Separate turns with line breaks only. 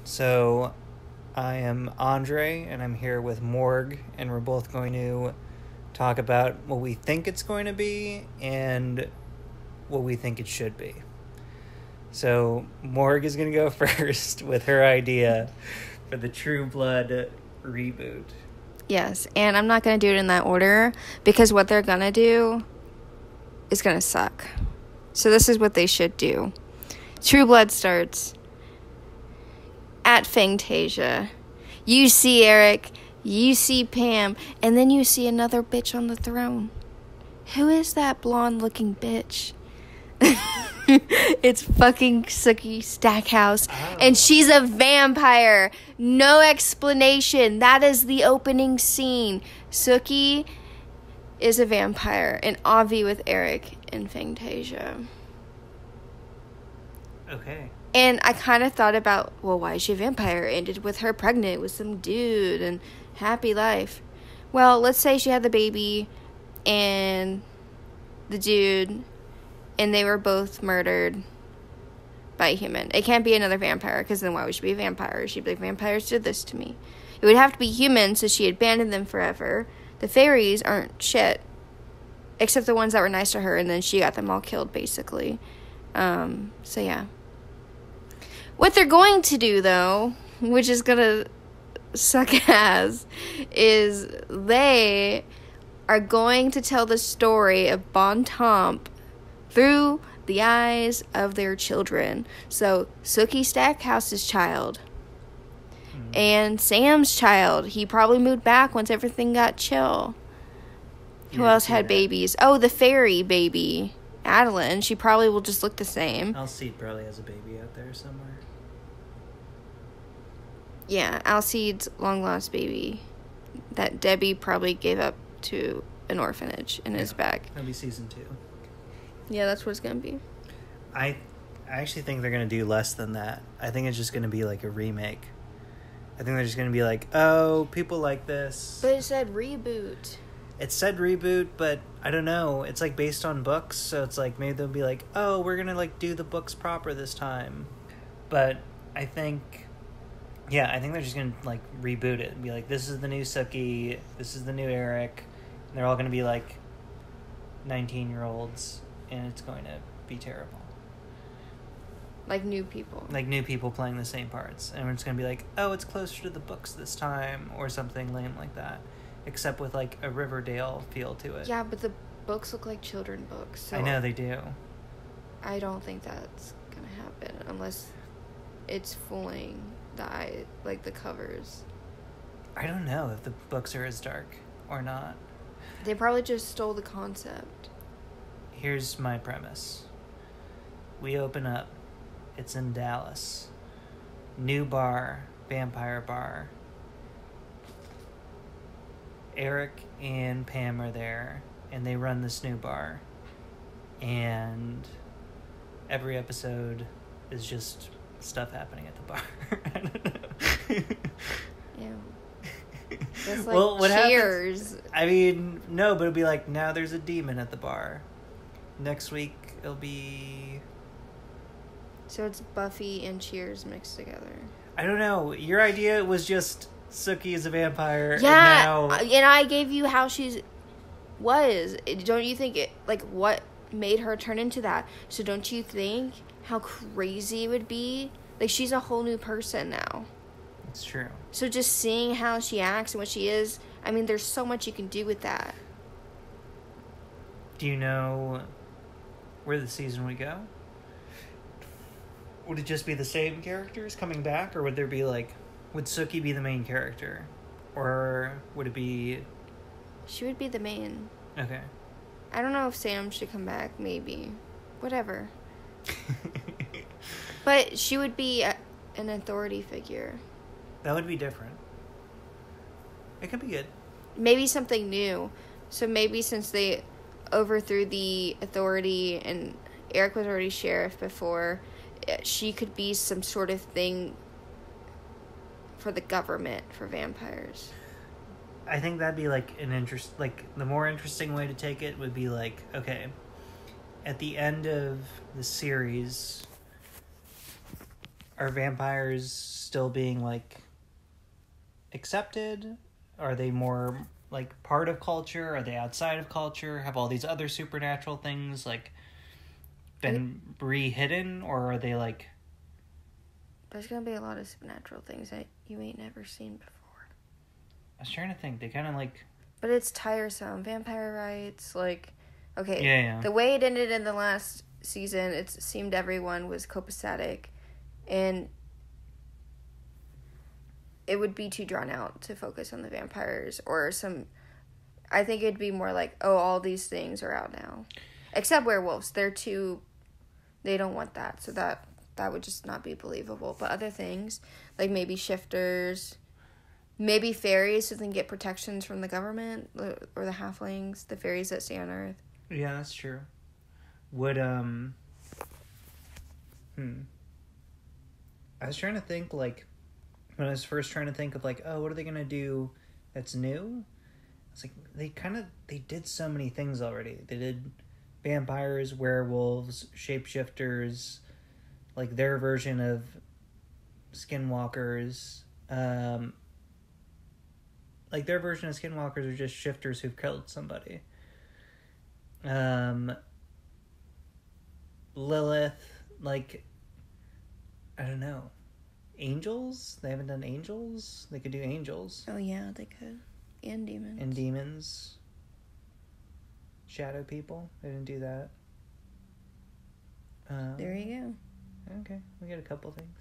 So, I am Andre, and I'm here with Morg, and we're both going to talk about what we think it's going to be and what we think it should be. So, Morg is going to go first with her idea for the True Blood reboot.
Yes, and I'm not going to do it in that order because what they're going to do is going to suck. So this is what they should do. True Blood starts at Fantasia. You see Eric, you see Pam, and then you see another bitch on the throne. Who is that blonde-looking bitch? It's fucking Sookie Stackhouse. Oh. And she's a vampire. No explanation. That is the opening scene. Sookie is a vampire. And Avi with Eric in Fantasia.
Okay.
And I kind of thought about, well, why is she a vampire? Ended with her pregnant with some dude and happy life. Well, let's say she had the baby and the dude, and they were both murdered by a human. It can't be another vampire, because then why would she be a vampire? She'd be like, vampires did this to me. It would have to be human, so she abandoned them forever. The fairies aren't shit, except the ones that were nice to her, and then she got them all killed, basically. So yeah. What they're going to do, though, which is going to suck ass, is they are going to tell the story of Bon Temps through the eyes of their children. So, Sookie Stackhouse's child. And Sam's child. He probably moved back once everything got chill. Who else had babies? Oh, the fairy baby. Adeline. She probably will just look the same.
Alcide probably has a baby out there somewhere.
Yeah, Alcide's long-lost baby that Debbie probably gave up to an orphanage in his bag.
That'll be season 2.
Yeah, that's what it's going to be.
I actually think they're going to do less than that. I think it's just going to be like a remake. I think they're just going to be like, oh, people like this.
But it said reboot.
It said reboot, but I don't know. It's like based on books, so it's like maybe they'll be like, oh, we're going to like do the books proper this time. But I think they're just going to like reboot it and be like, this is the new Sookie, this is the new Eric. And they're all going to be like 19-year-olds, and it's going to be terrible.
Like new people.
Like new people playing the same parts. And it's going to be like, oh, it's closer to the books this time, or something lame like that. Except with like a Riverdale feel to it.
Yeah, but the books look like children books. So
I know they do.
I don't think that's going to happen unless it's fooling the eye, like the covers.
I don't know if the books are as dark or not.
They probably just stole the concept.
Here's my premise. We open up. It's in Dallas. New bar. Vampire bar. Eric and Pam are there, and they run this new bar. And every episode is just stuff happening at the bar. I don't know.
Yeah. That's like
well, what
Cheers.
Happens, I mean, no, but it'll be like, now there's a demon at the bar. Next week, it'll be...
So it's Buffy and Cheers mixed together.
I don't know. Your idea was just Sookie is a vampire.
Yeah, and I gave you how she was. Don't you think it, like, what made her turn into that? So don't you think how crazy it would be? Like, she's a whole new person now.
It's true.
So just seeing how she acts and what she is, I mean, there's so much you can do with that.
Do you know where the season would go? Would it just be the same characters coming back, or would there be like, would Sookie be the main character, or would it be?
She would be the main.
Okay.
I don't know if Sam should come back. Maybe, whatever. But she would be an authority figure.
That would be different. It could be good.
Maybe something new. So maybe since they overthrew the authority and Eric was already sheriff before, she could be some sort of thing for the government for vampires.
I think that'd be like the more interesting way to take it would be like, okay, at the end of the series, are vampires still being, like, accepted? Are they more, like, part of culture? Are they outside of culture? Have all these other supernatural things, like, been re-hidden? Or are they, like...
There's gonna be a lot of supernatural things that you ain't never seen before.
I was trying to think. They kind of, like...
But it's tiresome. Vampire rights, like... Okay,
Yeah.
The way it ended in the last season, it seemed everyone was copacetic. And it would be too drawn out to focus on the vampires. Or some... I think it'd be more like, oh, all these things are out now. Except werewolves. They're too... They don't want that. So that would just not be believable. But other things, like maybe shifters... Maybe fairies so they can get protections from the government. Or the halflings. The fairies that stay on Earth.
Yeah, that's true. Would, I was trying to think, like, when I was first trying to think of, like, oh, what are they going to do that's new? It's like, they did so many things already. They did vampires, werewolves, shapeshifters, like, their version of skinwalkers. Like, their version of skinwalkers are just shifters who've killed somebody. Lilith, like, I don't know. Angels? They haven't done angels? They could do angels.
Oh, yeah, they could. And demons.
And demons. Shadow people. They didn't do that.
There you go.
Okay, we got a couple things.